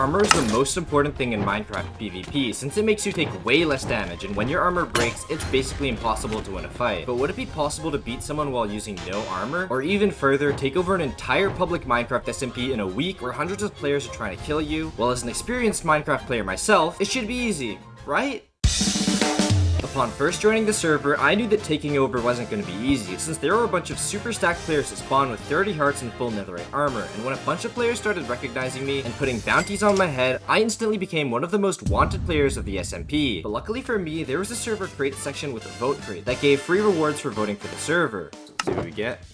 armor is the most important thing in Minecraft PvP since it makes you take way less damage, and when your armor breaks, it's basically impossible to win a fight. But would it be possible to beat someone while using no armor? Or even further, take over an entire public Minecraft SMP in a week where hundreds of players are trying to kill you? Well, as an experienced Minecraft player myself, it should be easy, right? Upon first joining the server, I knew that taking over wasn't going to be easy, since there were a bunch of super stacked players that spawned with 30 hearts and full netherite armor, and when a bunch of players started recognizing me and putting bounties on my head, I instantly became one of the most wanted players of the SMP. But luckily for me, there was a server crate section with a vote crate that gave free rewards for voting for the server. So let's see what we get.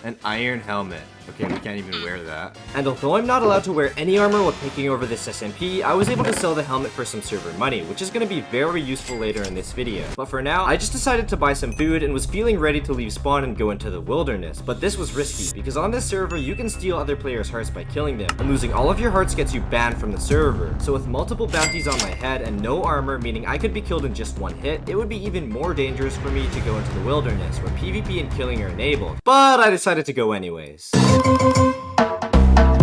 An iron helmet. Okay, we can't even wear that. And although I'm not allowed to wear any armor while taking over this SMP, I was able to sell the helmet for some server money, which is going to be very useful later in this video. But for now, I just decided to buy some food and was feeling ready to leave spawn and go into the wilderness. But this was risky, because on this server, you can steal other players' hearts by killing them, and losing all of your hearts gets you banned from the server. So with multiple bounties on my head and no armor, meaning I could be killed in just one hit, it would be even more dangerous for me to go into the wilderness, where PvP and killing are enabled. But I decided to go anyways.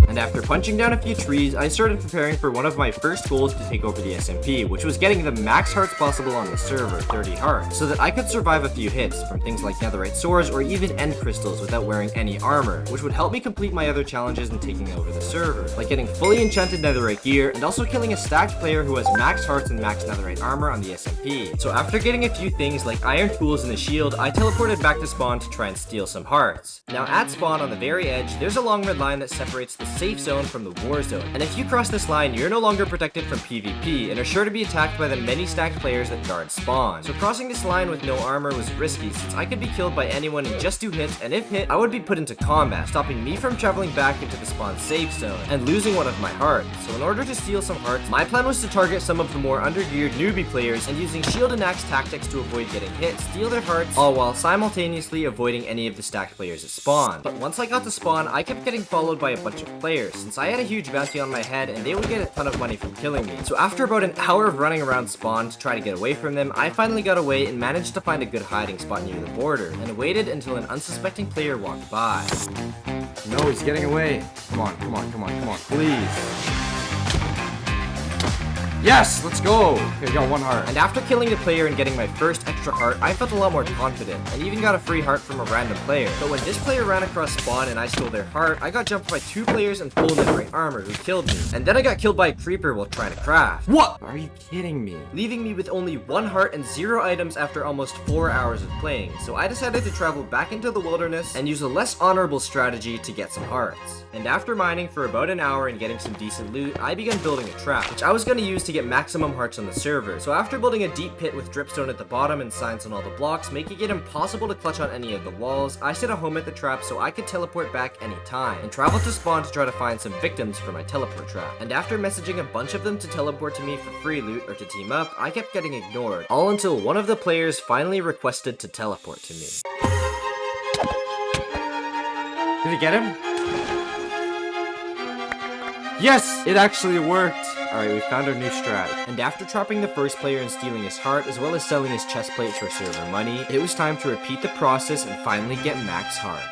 And after punching down a few trees, I started preparing for one of my first goals to take over the SMP, which was getting the max hearts possible on the server, 30 hearts, so that I could survive a few hits from things like netherite swords or even end crystals without wearing any armor, which would help me complete my other challenges in taking over the server, like getting fully enchanted netherite gear and also killing a stacked player who has max hearts and max netherite armor on the SMP. So after getting a few things like iron tools and a shield, I teleported back to spawn to try and steal some hearts. Now at spawn on the very edge, there's a long red line that separates the safe zone from the war zone, and if you cross this line, you're no longer protected from PvP and are sure to be attacked by the many stacked players that guard spawn. So crossing this line with no armor was risky, since I could be killed by anyone in just 2 hits, and if hit, I would be put into combat, stopping me from traveling back into the spawn safe zone and losing one of my hearts. So in order to steal some hearts, my plan was to target some of the more undergeared newbie players and using shield and axe tactics to avoid getting hit, steal their hearts, all while simultaneously avoiding any of the stacked players at spawn. But once I got to spawn, I kept getting followed by a bunch of players, since I had a huge bounty on my head and they would get a ton of money from killing me. So after about an hour of running around spawn to try to get away from them, I finally got away and managed to find a good hiding spot near the border, and waited until an unsuspecting player walked by. No, he's getting away. Come on, come on, come on, come on, please. Yes, let's go! Okay, I got 1 heart. And after killing the player and getting my first extra heart, I felt a lot more confident, and even got a free heart from a random player. But when this player ran across spawn and I stole their heart, I got jumped by 2 players in full netherite armor who killed me. And then I got killed by a creeper while trying to craft. What? Are you kidding me? Leaving me with only 1 heart and 0 items after almost 4 hours of playing. So I decided to travel back into the wilderness and use a less honorable strategy to get some hearts. And after mining for about an hour and getting some decent loot, I began building a trap, which I was going to use to get maximum hearts on the server. So after building a deep pit with dripstone at the bottom and signs on all the blocks, making it impossible to clutch on any of the walls, I set a home at the trap so I could teleport back anytime, and travel to spawn to try to find some victims for my teleport trap. And after messaging a bunch of them to teleport to me for free loot or to team up, I kept getting ignored, all until one of the players finally requested to teleport to me. Did he get him? Yes! It actually worked! Alright, we found our new strat. And after trapping the first player and stealing his heart, as well as selling his chest plate for server money, it was time to repeat the process and finally get max hearts.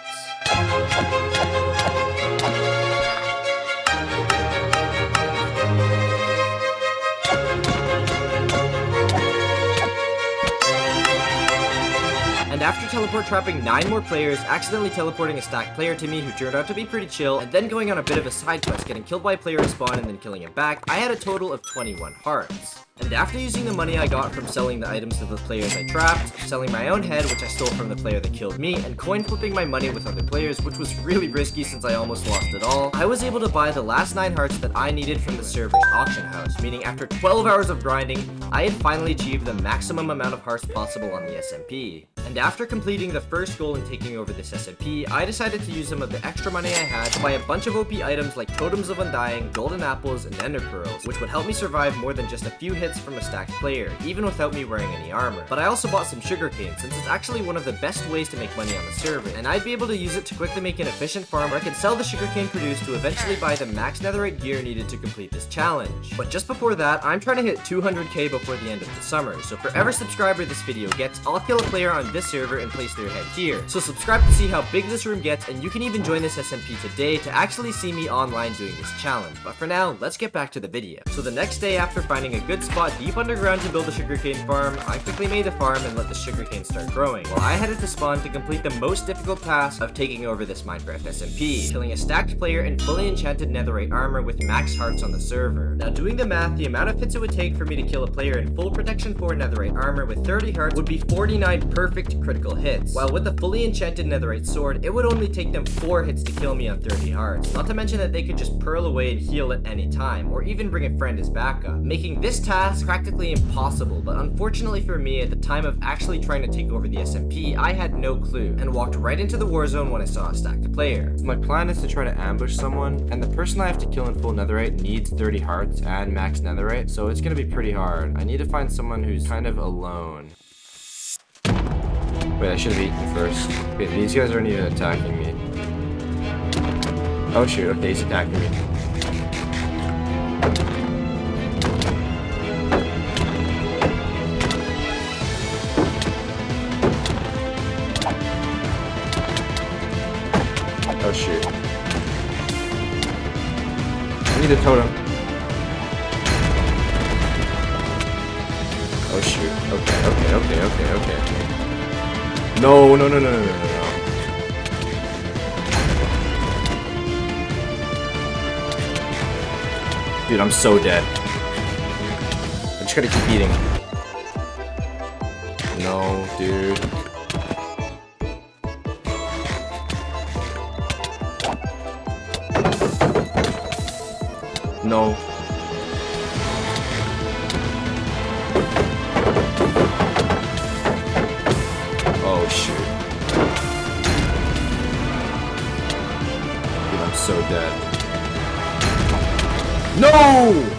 And after teleport trapping 9 more players, accidentally teleporting a stacked player to me who turned out to be pretty chill, and then going on a bit of a side quest, getting killed by a player at spawn and then killing him back, I had a total of 21 hearts. And after using the money I got from selling the items to the players I trapped, selling my own head, which I stole from the player that killed me, and coin flipping my money with other players, which was really risky since I almost lost it all, I was able to buy the last 9 hearts that I needed from the server's auction house, meaning after 12 hours of grinding, I had finally achieved the maximum amount of hearts possible on the SMP. And after completing the first goal and taking over this SMP, I decided to use some of the extra money I had to buy a bunch of OP items like Totems of Undying, Golden Apples, and Ender Pearls, which would help me survive more than just a few hits from a stacked player, even without me wearing any armor. But I also bought some sugarcane, since it's actually one of the best ways to make money on the server, and I'd be able to use it to quickly make an efficient farm where I could sell the sugarcane produced to eventually buy the max netherite gear needed to complete this challenge. But just before that, I'm trying to hit 200k before the end of the summer, so for every subscriber this video gets, I'll kill a player on this server server and place their head here. So subscribe to see how big this room gets, and you can even join this SMP today to actually see me online doing this challenge. But for now, let's get back to the video. So the next day, after finding a good spot deep underground to build a sugarcane farm, I quickly made the farm and let the sugarcane start growing, while I headed to spawn to complete the most difficult task of taking over this Minecraft SMP, killing a stacked player in fully enchanted netherite armor with max hearts on the server. Now doing the math, the amount of hits it would take for me to kill a player in full protection 4 netherite armor with 30 hearts would be 49 perfect critical hits, while with the fully enchanted netherite sword, it would only take them 4 hits to kill me on 30 hearts, not to mention that they could just pearl away and heal at any time, or even bring a friend as backup, making this task practically impossible. But unfortunately for me, at the time of actually trying to take over the SMP, I had no clue, and walked right into the war zone when I saw a stacked player. My plan is to try to ambush someone, and the person I have to kill in full netherite needs 30 hearts and max netherite, so it's gonna be pretty hard. I need to find someone who's kind of alone. Wait, I should have eaten first. Wait, these guys aren't even attacking me. Oh shoot, okay, he's attacking me. Oh shoot. I need a totem. Oh shoot. Okay. No. Dude, I'm so dead. I just gotta keep eating. No, dude. No. Oh shoot. Dude, I'm so dead. No!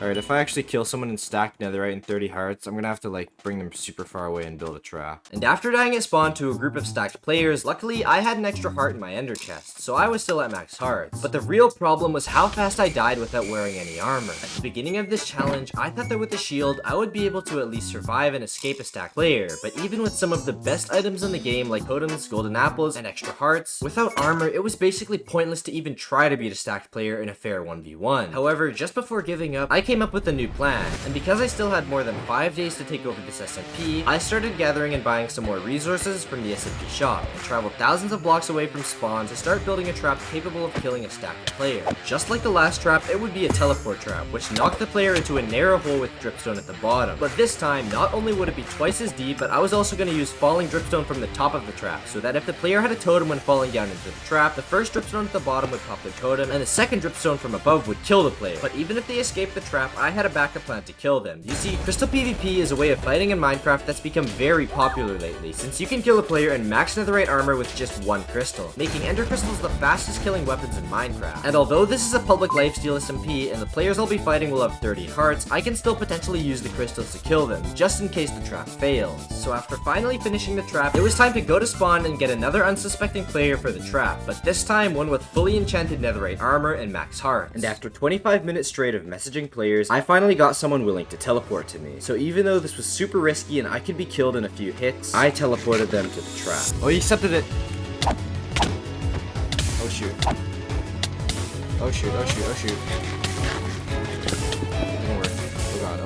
Alright, if I actually kill someone in stacked netherite and 30 hearts, I'm gonna have to like bring them super far away and build a trap. And after dying at spawn to a group of stacked players, luckily I had an extra heart in my ender chest, so I was still at max hearts. But the real problem was how fast I died without wearing any armor. At the beginning of this challenge, I thought that with the shield, I would be able to at least survive and escape a stacked player, but even with some of the best items in the game like totems, golden apples, and extra hearts, without armor, it was basically pointless to even try to beat a stacked player in a fair 1v1. However, just before giving up, I came up with a new plan, and because I still had more than 5 days to take over this SMP, I started gathering and buying some more resources from the SMP shop, and traveled thousands of blocks away from spawn to start building a trap capable of killing a stacked player. Just like the last trap, it would be a teleport trap, which knocked the player into a narrow hole with dripstone at the bottom. But this time, not only would it be twice as deep, but I was also going to use falling dripstone from the top of the trap, so that if the player had a totem when falling down into the trap, the first dripstone at the bottom would pop their totem, and the second dripstone from above would kill the player. But even if they escaped the trap, I had a backup plan to kill them. You see, crystal PvP is a way of fighting in Minecraft that's become very popular lately, since you can kill a player in max netherite armor with just 1 crystal, making ender crystals the fastest killing weapons in Minecraft. And although this is a public lifesteal SMP and the players I'll be fighting will have 30 hearts, I can still potentially use the crystals to kill them, just in case the trap fails. So after finally finishing the trap, it was time to go to spawn and get another unsuspecting player for the trap, but this time one with fully enchanted netherite armor and max hearts. And after 25 minutes straight of messaging players, I finally got someone willing to teleport to me. So even though this was super risky and I could be killed in a few hits, I teleported them to the trap. Oh, he accepted it. Oh shoot. Oh shoot. Didn't work. Oh god,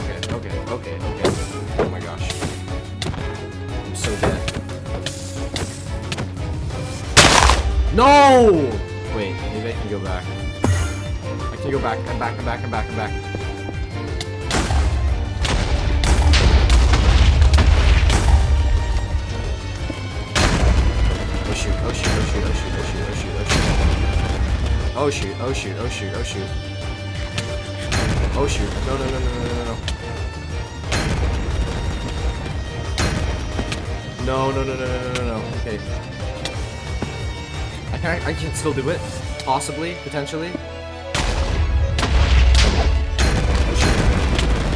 okay. Oh my gosh. I'm so dead. No! Wait, maybe I can go back. I can go back. I'm back. Oh shoot. No. Okay. I can still do it. Possibly, potentially.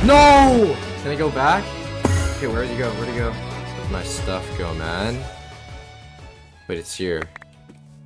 No! Can I go back? Okay, where'd he go? Where'd my stuff go, man? Wait, it's here.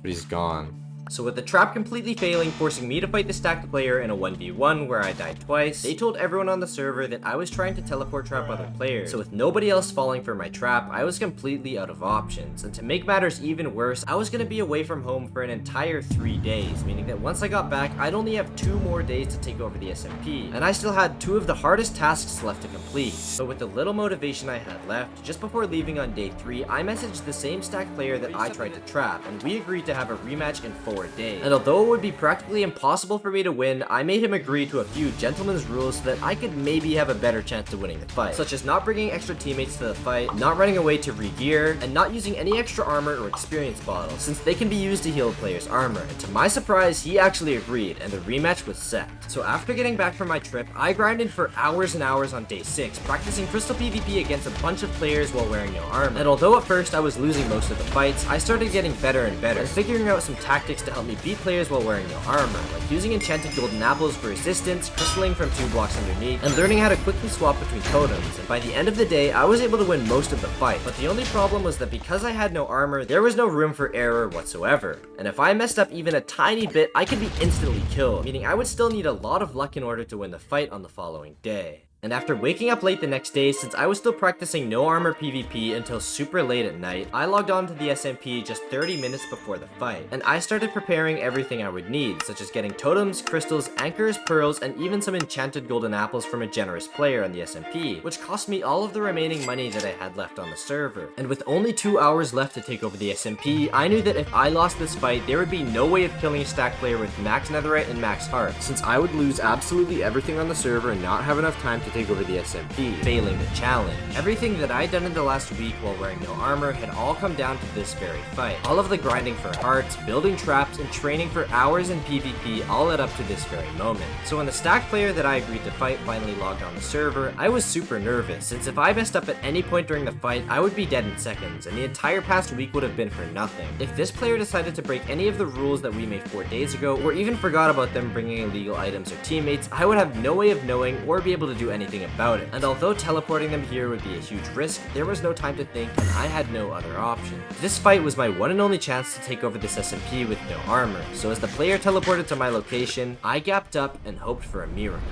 But he's gone. So with the trap completely failing, forcing me to fight the stacked player in a 1v1 where I died twice, they told everyone on the server that I was trying to teleport trap other players. So with nobody else falling for my trap, I was completely out of options. And to make matters even worse, I was gonna be away from home for an entire 3 days, meaning that once I got back, I'd only have 2 more days to take over the SMP, and I still had 2 of the hardest tasks left to complete. So with the little motivation I had left, just before leaving on day 3, I messaged the same stacked player that I tried to trap, and we agreed to have a rematch in 4 days. And although it would be practically impossible for me to win, I made him agree to a few gentleman's rules so that I could maybe have a better chance of winning the fight, such as not bringing extra teammates to the fight, not running away to re-gear, and not using any extra armor or experience bottles, since they can be used to heal a player's armor. And to my surprise, he actually agreed, and the rematch was set. So after getting back from my trip, I grinded for hours and hours on day 6, practicing crystal PvP against a bunch of players while wearing no armor. And although at first I was losing most of the fights, I started getting better and better, and figuring out some tactics to help me beat players while wearing no armor, like using enchanted golden apples for resistance, crystalling from 2 blocks underneath, and learning how to quickly swap between totems. And by the end of the day, I was able to win most of the fight, but the only problem was that because I had no armor, there was no room for error whatsoever. And if I messed up even a tiny bit, I could be instantly killed, meaning I would still need a lot of luck in order to win the fight on the following day. And after waking up late the next day, since I was still practicing no armor PvP until super late at night, I logged on to the SMP just 30 minutes before the fight, and I started preparing everything I would need, such as getting totems, crystals, anchors, pearls, and even some enchanted golden apples from a generous player on the SMP, which cost me all of the remaining money that I had left on the server. And with only 2 hours left to take over the SMP, I knew that if I lost this fight, there would be no way of killing a stack player with max netherite and max heart, since I would lose absolutely everything on the server and not have enough time to take over the SMP, failing the challenge. Everything that I'd done in the last week while wearing no armor had all come down to this very fight. All of the grinding for hearts, building traps, and training for hours in PvP all led up to this very moment. So when the stack player that I agreed to fight finally logged on the server, I was super nervous, since if I messed up at any point during the fight, I would be dead in seconds, and the entire past week would have been for nothing. If this player decided to break any of the rules that we made 4 days ago, or even forgot about them bringing illegal items or teammates, I would have no way of knowing or be able to do anything about it. And although teleporting them here would be a huge risk, there was no time to think, and I had no other option. This fight was my one and only chance to take over this SMP with no armor, so as the player teleported to my location, I gapped up and hoped for a miracle.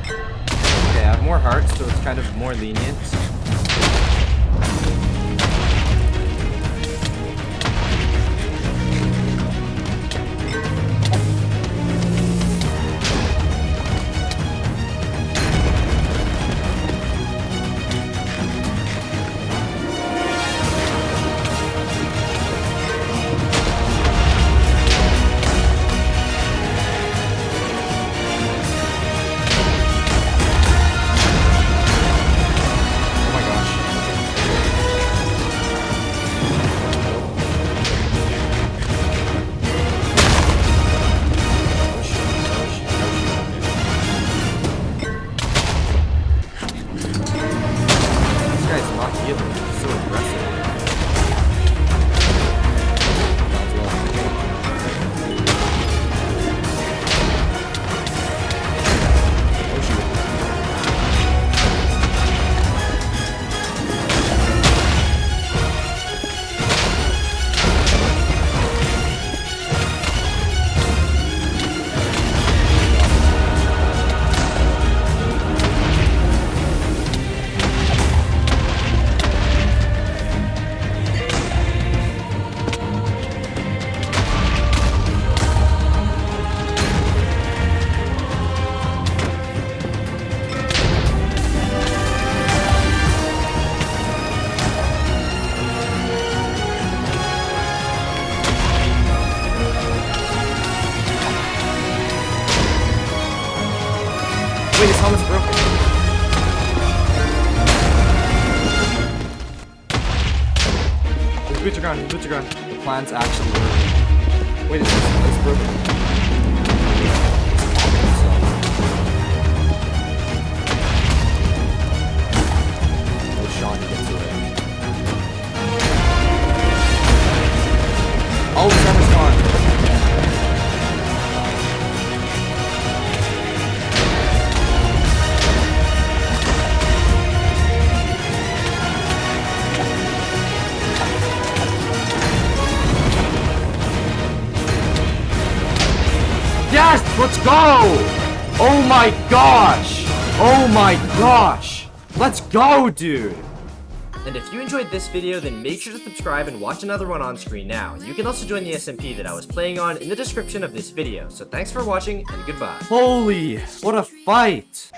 Okay, I have more hearts, so it's kind of more lenient. Wait, his helmet's broken. His boots are gone, his boots are gone. The plan's actually working. Wait, it's broken. Oh, Sean gets away. Oh, his armor's gone. Yes, let's go! Oh my gosh! Oh my gosh! Let's go, dude! And if you enjoyed this video, then make sure to subscribe and watch another one on screen now. You can also join the SMP that I was playing on in the description of this video. So thanks for watching, and goodbye. Holy, what a fight!